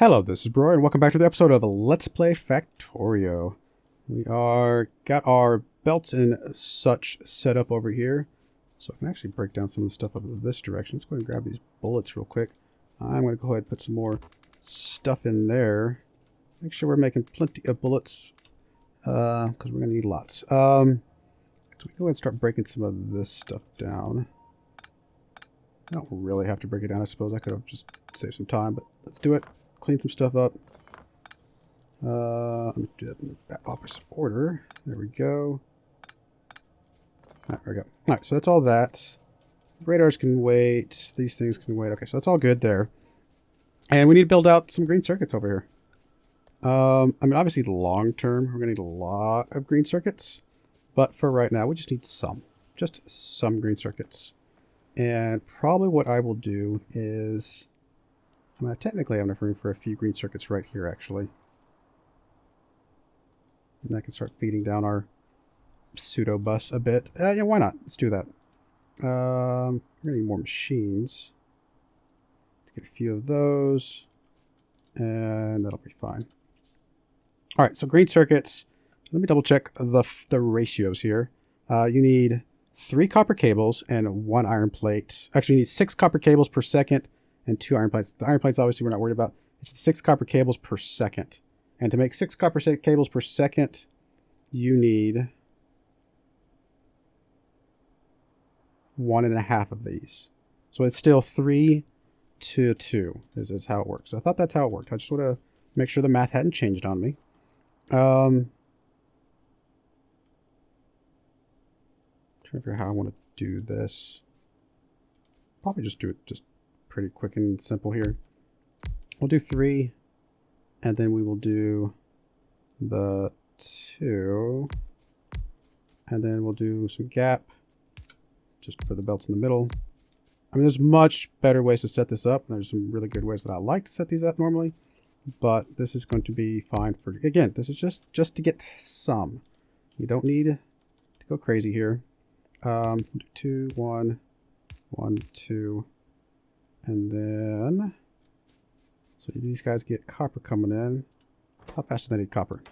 Hello, this is Broyar, and welcome back to the episode of Let's Play Factorio. We got our belts and such set up over here. So I can actually break down some of the stuff up in this direction. Let's go ahead and grab these bullets real quick. I'm going to go ahead and put some more stuff in there. Make sure we're making plenty of bullets, because we're going to need lots. So we go ahead and start breaking some of this stuff down. I don't really have to break it down, I suppose. I could have just saved some time, but let's do it. Clean some stuff up. Let me do that in the opposite order. There we go. There we go. Alright, so that's all that. Radars can wait. These things can wait. Okay, so that's all good there. And we need to build out some green circuits over here. I mean, obviously, long term, we're going to need a lot of green circuits. But for right now, we just need some. Just some green circuits. And probably what I will do is... technically, I have enough room for a few green circuits right here, actually. And I can start feeding down our pseudo bus a bit. Yeah, why not? Let's do that. We're going to need more machines. Let's get a few of those. And that'll be fine. Alright, so green circuits. Let me double check the ratios here. You need 3 copper cables and 1 iron plate. Actually, you need 6 copper cables per second. And 2 iron plates. The iron plates, obviously, we're not worried about. It's 6 copper cables per second. And to make 6 copper cables per second, you need 1.5 of these. So it's still 3 to 2 is how it works. I thought that's how it worked. I just want to make sure the math hadn't changed on me. Trying to figure out how I want to do this. Probably just do it pretty quick and simple here. We'll do 3, and then we will do the 2, and then we'll do some gap just for the belts in the middle. I mean, there's much better ways to set this up. There's some really good ways that I like to set these up normally, but this is going to be fine for, again, this is just to get some. You don't need to go crazy here. 2, 1, 1, 2. And then, so these guys get copper coming in. How fast do they need copper?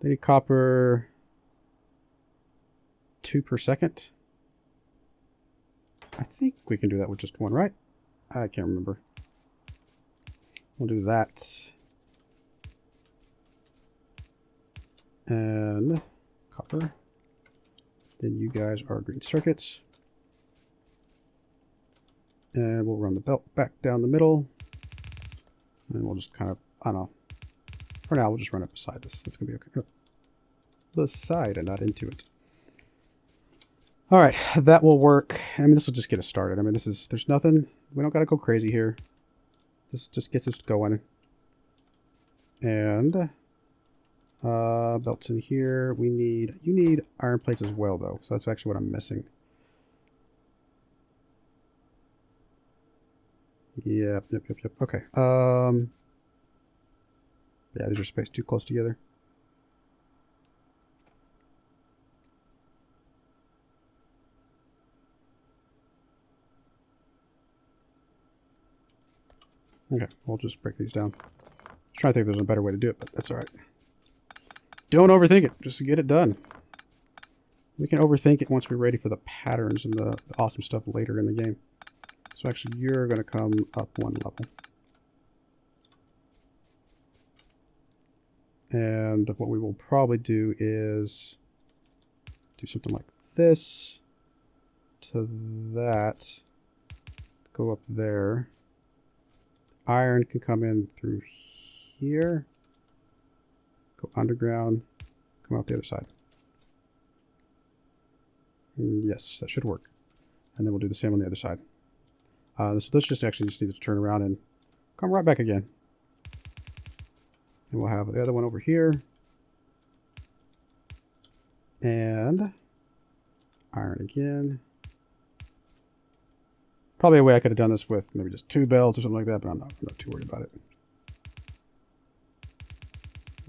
They need copper 2 per second. I think we can do that with just 1, right? I can't remember. We'll do that. And copper. Then you guys are green circuits. And we'll run the belt back down the middle. And we'll just kind of, I don't know. For now, we'll just run it beside this. That's going to be okay. Beside and not into it. All right, that will work. I mean, this will just get us started. I mean, there's nothing. We don't got to go crazy here. This just gets us going. And belts in here. You need iron plates as well, though. So that's actually what I'm missing. Yep. Okay. Yeah, these are spaced too close together. Okay, we'll just break these down. I was trying to think if there's a better way to do it, but that's alright. Don't overthink it, just get it done. We can overthink it once we're ready for the patterns and the awesome stuff later in the game. So actually, you're going to come up 1 level. And what we will probably do is do something like this to that. Go up there. Iron can come in through here. Go underground. Come out the other side. And yes, that should work. And then we'll do the same on the other side. So this just needs to turn around and come right back again. And we'll have the other one over here. And iron again. Probably a way I could have done this with maybe just 2 belts or something like that, but I'm not too worried about it.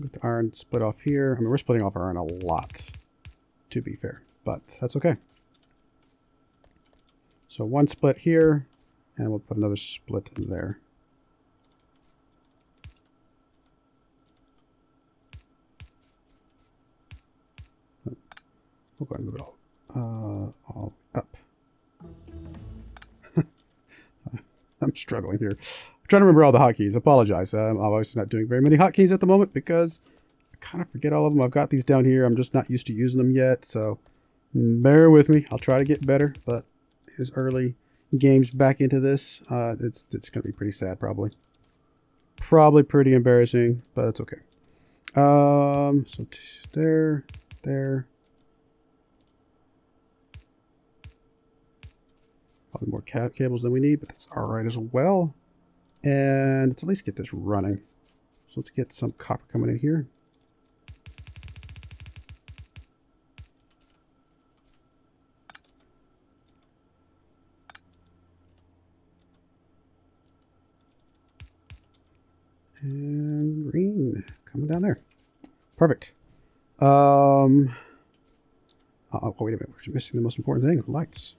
Get the iron split off here. I mean, we're splitting off our iron a lot, to be fair, but that's okay. So 1 split here. And we'll put another split in there. We'll go ahead and move it all up. I'm struggling here. I'm trying to remember all the hotkeys. Apologize. I'm obviously not doing very many hotkeys at the moment because I kind of forget all of them. I've got these down here. I'm just not used to using them yet. So bear with me. I'll try to get better. But as early games back into this, it's going to be pretty sad probably. Probably pretty embarrassing, but it's okay. So there. Probably more cables than we need, but that's all right as well. And let's at least get this running. So let's get some copper coming in here. And green coming down there. Perfect. Oh, wait a minute. We're missing the most important thing. Lights.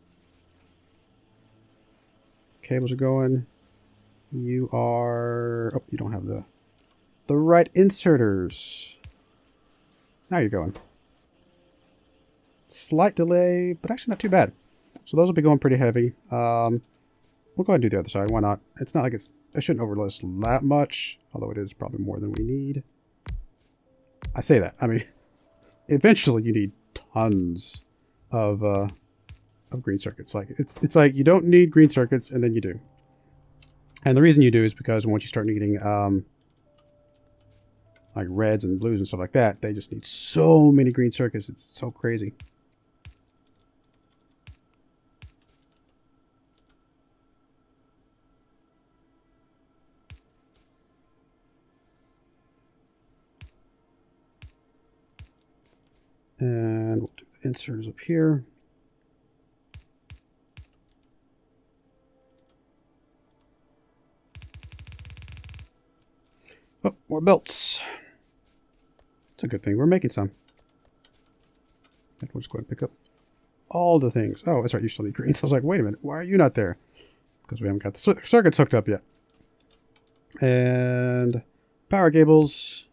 Cables are going. You are... Oh, you don't have the right inserters. Now you're going. Slight delay, but actually not too bad. So those will be going pretty heavy. We'll go ahead and do the other side. Why not? It's not like it's... I shouldn't overload that much, although it is probably more than we need. I say that. I mean, eventually you need tons of green circuits. Like it's like you don't need green circuits, and then you do. And the reason you do is because once you start needing like reds and blues and stuff like that, they just need so many green circuits. It's so crazy. And we'll do the inserters up here. Oh, more belts. It's a good thing. We're making some. And we'll just go ahead and pick up all the things. Oh, that's right. You still need green. So I was like, wait a minute. Why are you not there? Because we haven't got the circuits hooked up yet. And power cables.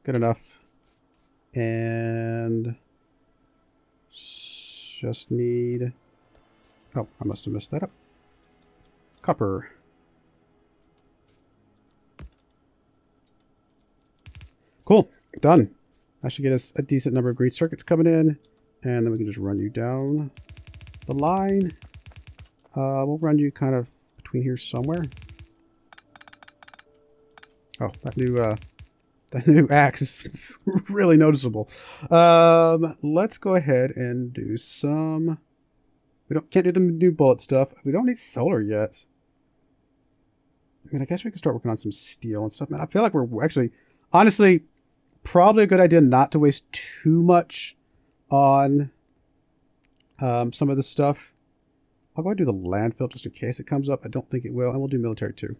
Good enough. And just need... Oh, I must have messed that up. Copper. Cool. Done. That should get us a decent number of green circuits coming in. And then we can just run you down the line. We'll run you kind of between here somewhere. Oh, that new axe is really noticeable. Let's go ahead and do some... Can't do the new bullet stuff. We don't need solar yet. I mean, I guess we can start working on some steel and stuff. Man, I feel like we're actually... Honestly... Probably a good idea not to waste too much on some of this stuff. I'll go ahead and do the landfill just in case it comes up. I don't think it will, and we'll do military too.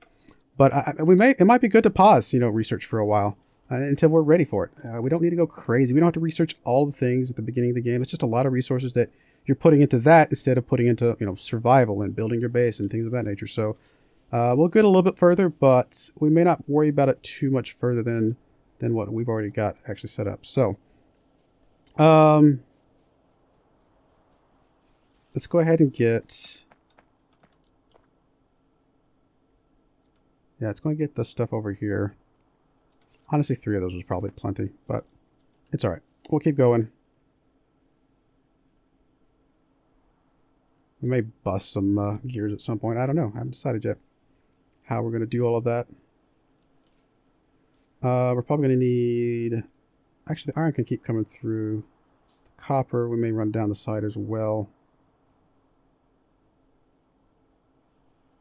But it might be good to pause, research for a while until we're ready for it. We don't need to go crazy. We don't have to research all the things at the beginning of the game. It's just a lot of resources that you're putting into that instead of putting into survival and building your base and things of that nature. So we'll get a little bit further, but we may not worry about it too much further than what we've already got actually set up. So, let's go ahead and get... Yeah, it's going to get the stuff over here. Honestly, 3 of those was probably plenty, but it's all right. We'll keep going. We may bust some gears at some point. I don't know. I haven't decided yet how we're going to do all of that. We're probably going to need... Actually, the iron can keep coming through. The copper, we may run down the side as well.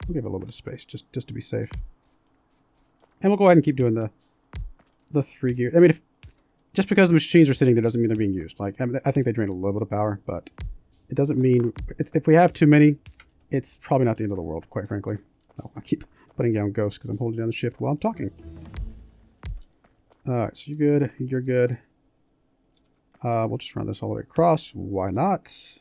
We'll give it a little bit of space, just to be safe. And we'll go ahead and keep doing the 3 gears. I mean, just because the machines are sitting there doesn't mean they're being used. Like, I think they drain a little bit of power, but it doesn't mean... If we have too many, it's probably not the end of the world, quite frankly. Oh, I keep putting down ghosts because I'm holding down the shift while I'm talking. Alright, so you're good. You're good. We'll just run this all the way across. Why not?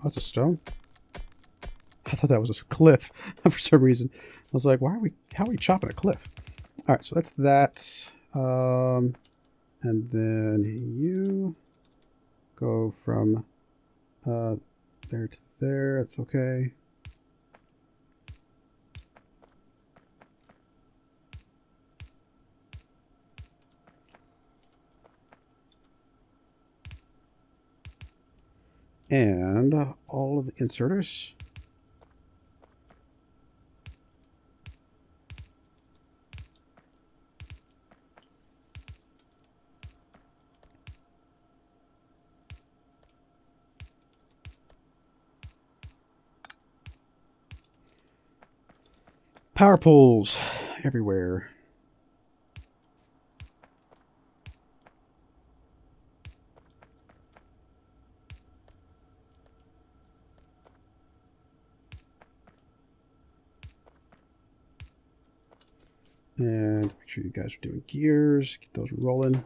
That's a stone. I thought that was a cliff for some reason. I was like, how are we chopping a cliff? All right, so that's that. And then you go from there to there. It's okay. And all of the inserters. Power poles everywhere. And make sure you guys are doing gears. Get those rolling.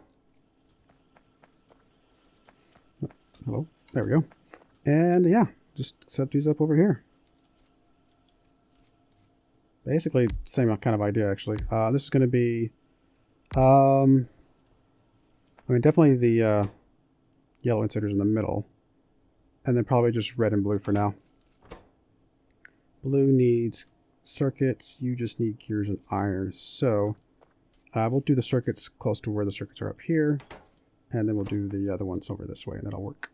Oh, hello. There we go. And yeah, just set these up over here. Basically, same kind of idea, actually. This is going to be, I mean, definitely the yellow inserters in the middle. And then probably just red and blue for now. Blue needs circuits. You just need gears and iron. So we'll do the circuits close to where the circuits are up here. And then we'll do the other ones over this way, and that'll work.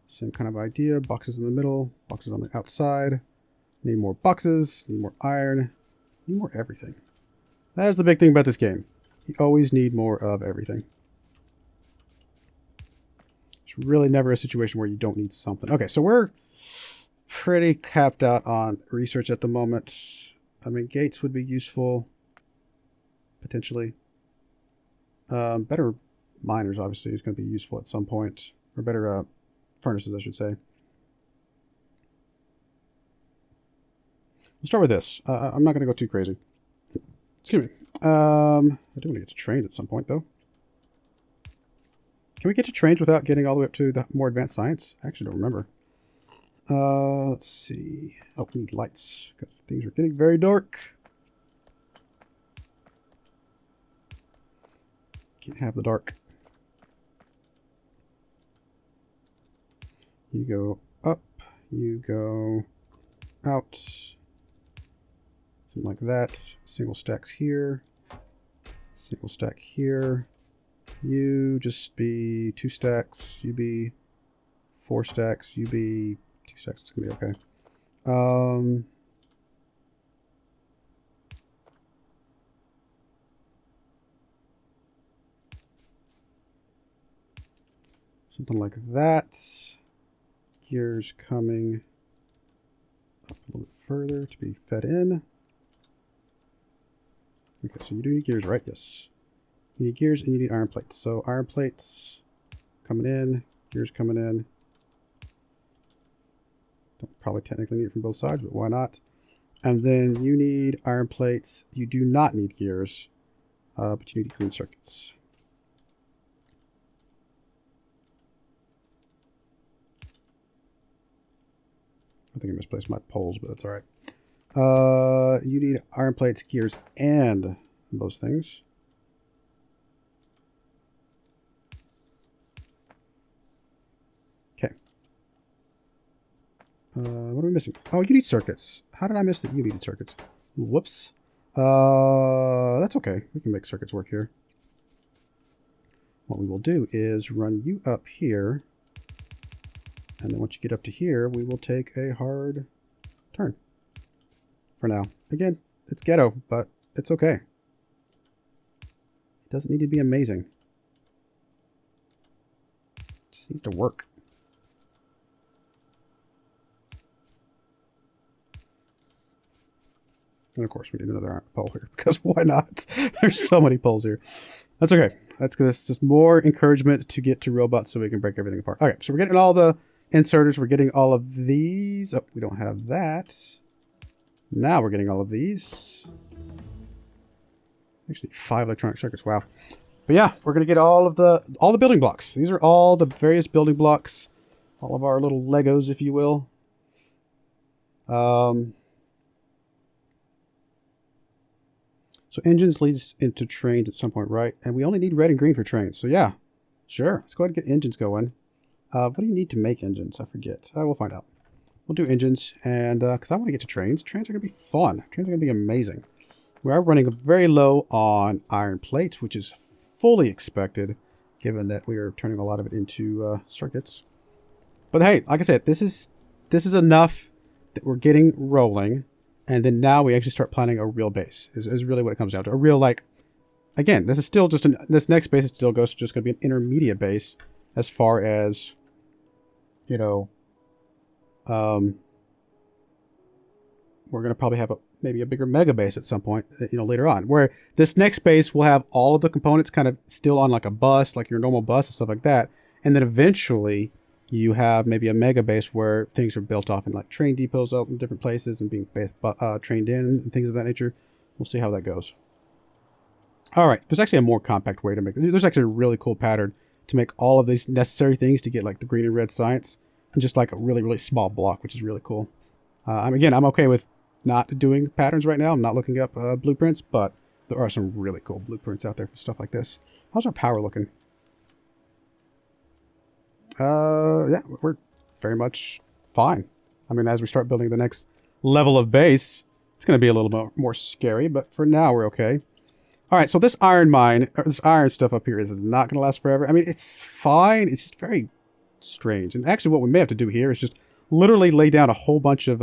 Same kind of idea. Boxes in the middle, boxes on the outside. Need more boxes, need more iron, need more everything. That is the big thing about this game. You always need more of everything. It's really never a situation where you don't need something. Okay, so we're pretty capped out on research at the moment. I mean, gates would be useful, potentially. Better miners, obviously, is going to be useful at some point. Or better furnaces, I should say. We'll start with this. I'm not going to go too crazy. Excuse me. I do want to get to trains at some point, though. Can we get to trains without getting all the way up to the more advanced science? I actually don't remember. Let's see. Oh, we need lights, because things are getting very dark. Can't have the dark. You go up. You go out. Something like that. Single stacks here. Single stack here. You just be 2 stacks. You be 4 stacks. You be 2 stacks. It's gonna be okay. Something like that. Gears coming up a little bit further to be fed in. Okay, so you do need gears, right? Yes. You need gears and you need iron plates. So iron plates coming in, gears coming in. Don't probably technically need it from both sides, but why not? And then you need iron plates. You do not need gears, but you need green circuits. I think I misplaced my poles, but that's all right. You need iron plates, gears, and those things. Okay. What are we missing? Oh, you need circuits. How did I miss that you needed circuits? Whoops. That's okay. We can make circuits work here. What we will do is run you up here. And then once you get up to here, we will take a hard turn. For now. Again, it's ghetto, but it's okay. It doesn't need to be amazing. It just needs to work. And of course, we need another pole here, because why not? There's so many poles here. That's okay. That's just more encouragement to get to robots so we can break everything apart. Okay, so we're getting all the inserters. We're getting all of these. Oh, we don't have that. Now we're getting all of these. Actually, 5 electronic circuits. Wow. But yeah, we're gonna get all the building blocks. These are all the various building blocks All of our little Legos, if you will. So engines leads into trains at some point, right? And we only need red and green for trains. So yeah, sure. Let's go ahead and get engines going. What do you need to make engines? I forget. We'll find out. We'll do engines, and because I want to get to trains. Trains are going to be fun. Trains are going to be amazing. We are running very low on iron plates, which is fully expected, given that we are turning a lot of it into circuits. But hey, like I said, this is enough that we're getting rolling, and then now we actually start planning a real base. Is really what it comes down to. A real, like, again, this is still just this next base is still just going to be an intermediate base as far as, you know, we're going to probably have maybe a bigger mega base at some point, you know, later on, where this next base will have all of the components kind of still on like a bus, like your normal bus and stuff like that. And then eventually you have maybe a mega base where things are built off in like train depots out in different places and being trained in and things of that nature. We'll see how that goes. All right. There's actually a more compact way to make, there's actually a really cool pattern to make all of these necessary things to get like the green and red science and just like a really, really small block, which is really cool. Again, I'm okay with not doing patterns right now. I'm not looking up blueprints, but there are some really cool blueprints out there for stuff like this. How's our power looking? Yeah, we're very much fine. I mean, as we start building the next level of base, it's going to be a little more scary, but for now we're okay. All right, so this iron mine, or this iron stuff up here is not going to last forever. I mean, it's fine. It's just very strange. And actually what we may have to do here is just literally lay down a whole bunch of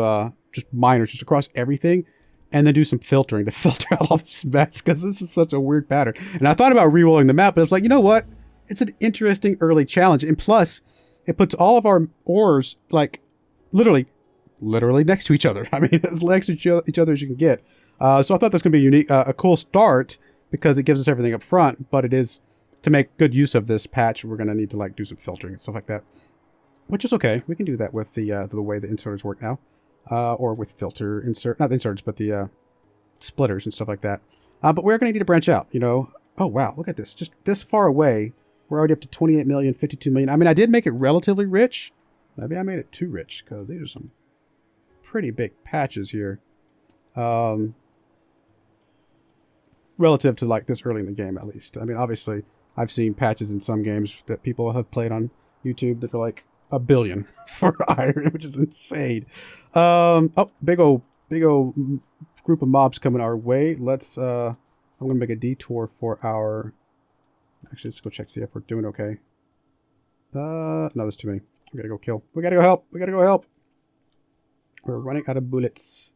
just miners just across everything and then do some filtering to filter out all this mess, because this is such a weird pattern. And I thought about re-rolling the map, but I was like, you know what? It's an interesting early challenge. And plus, it puts all of our ores, like, literally next to each other. I mean, as next to each other as you can get. So I thought that's going to be unique, a cool start, because it gives us everything up front, but it is, to make good use of this patch, we're going to need to, like, do some filtering and stuff like that. Which is okay. We can do that with the way the inserters work now. Or with not the inserts, but the splitters and stuff like that. But we're going to need to branch out, you know. Oh, wow. Look at this. Just this far away, we're already up to 28 million, 52 million. I mean, I did make it relatively rich. Maybe I made it too rich, because these are some pretty big patches here. Relative to, like, this early in the game, at least. I mean, obviously, I've seen patches in some games that people have played on YouTube that are, like, 1 billion for iron, which is insane. Oh, big old group of mobs coming our way. Let's I'm gonna make a detour for our, actually let's go check, see if we're doing okay. No, that's too many. We gotta go kill. We gotta go help. We're running out of bullets.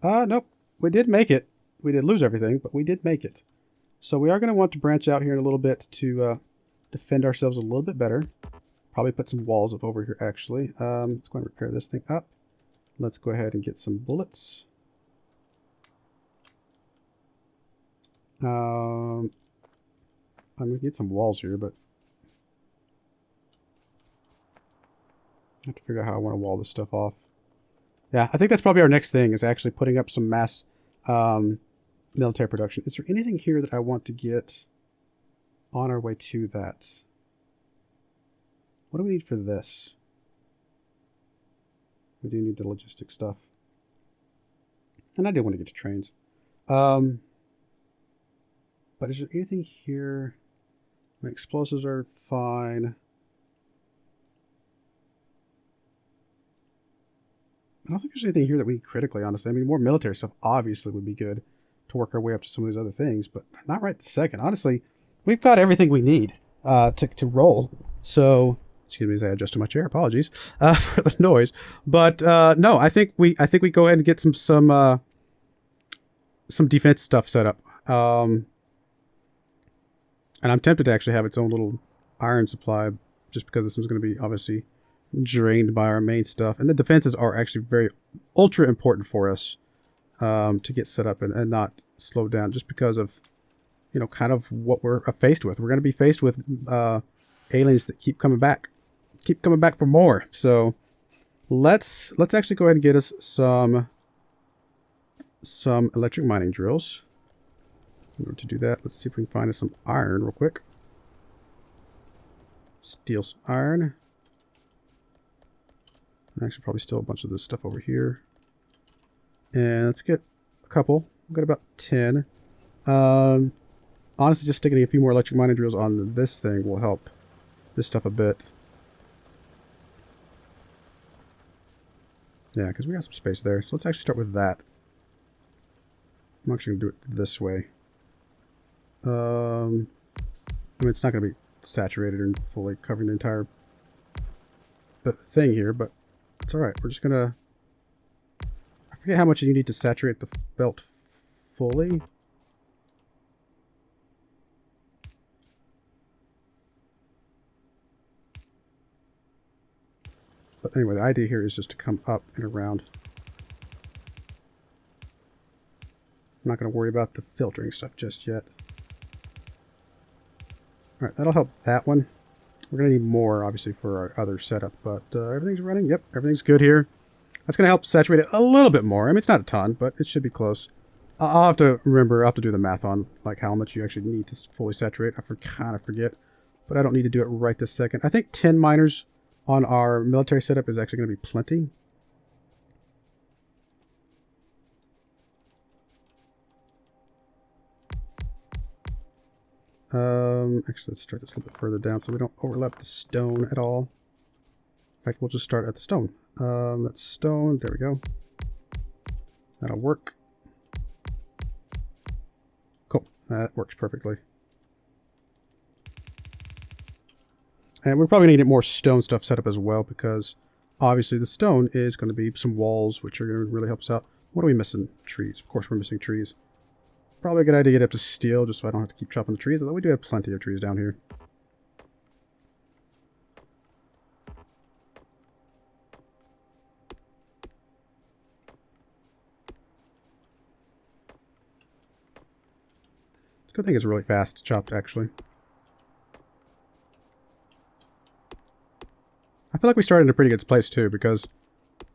Nope. We did make it. We did lose everything, but we did make it. So we are gonna want to branch out here in a little bit to defend ourselves a little bit better. Probably put some walls up over here, actually. Let's go and repair this thing up. Let's go ahead and get some bullets. I'm going to get some walls here, but I have to figure out how I want to wall this stuff off. Yeah, I think that's probably our next thing, is actually putting up some mass military production. Is there anything here that I want to get on our way to that? What do we need for this? We do need the logistic stuff. And I do want to get to trains. But is there anything here? My explosives are fine. I don't think there's anything here that we need critically, honestly. I mean, more military stuff obviously would be good to work our way up to some of these other things, but not right this second. Honestly, we've got everything we need to roll. So... excuse me as I adjust to my chair. Apologies for the noise. But no, I think we go ahead and get some defense stuff set up. And I'm tempted to actually have its own little iron supply, just because this one's going to be obviously drained by our main stuff. And the defenses are actually very ultra important for us to get set up and not slow down, just because of, you know, kind of what we're faced with. We're going to be faced with aliens that keep coming back for more. So let's actually go ahead and get us some electric mining drills. In order to do that, let's see if we can find us some iron real quick. Steal some iron. Actually, probably still a bunch of this stuff over here. And let's get a couple. We've got about 10. Honestly, just sticking a few more electric mining drills on this thing will help this stuff a bit. Yeah, because we got some space there. So let's actually start with that. I'm actually going to do it this way. I mean, it's not going to be saturated and fully covering the entire thing here, but it's alright. We're just going to... I forget how much you need to saturate the belt fully. But anyway, the idea here is just to come up and around. I'm not going to worry about the filtering stuff just yet. Alright, that'll help that one. We're going to need more, obviously, for our other setup, but everything's running. Yep, everything's good here. That's going to help saturate it a little bit more. I mean, it's not a ton, but it should be close. I'll have to remember, I'll have to do the math on like how much you actually need to fully saturate. I kind of forget, but I don't need to do it right this second. I think 10 miners on our military setup is actually going to be plenty. Actually, let's start this a little bit further down so we don't overlap the stone at all. In fact, we'll just start at the stone. That's stone. There we go. That'll work. Cool. That works perfectly. And we're probably going to get more stone stuff set up as well, because obviously the stone is going to be some walls, which are going to really help us out. What are we missing? Trees. Of course we're missing trees. Probably a good idea to get up to steel, just so I don't have to keep chopping the trees, although we do have plenty of trees down here. The good thing is really fast chopped, actually. I feel like we started in a pretty good place too, because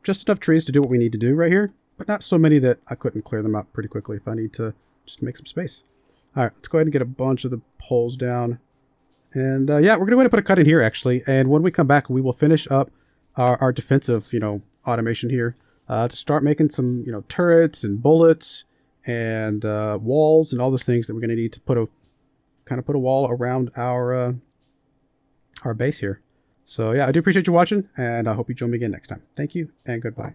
just enough trees to do what we need to do right here, but not so many that I couldn't clear them out pretty quickly if I need to just make some space. Alright, let's go ahead and get a bunch of the poles down. And yeah, we're going to go ahead and put a cut in here actually, and when we come back we will finish up our defensive, automation here to start making some, turrets and bullets and walls and all those things that we're going to need to put a wall around our base here. So yeah, I do appreciate you watching, and I hope you join me again next time. Thank you, and goodbye.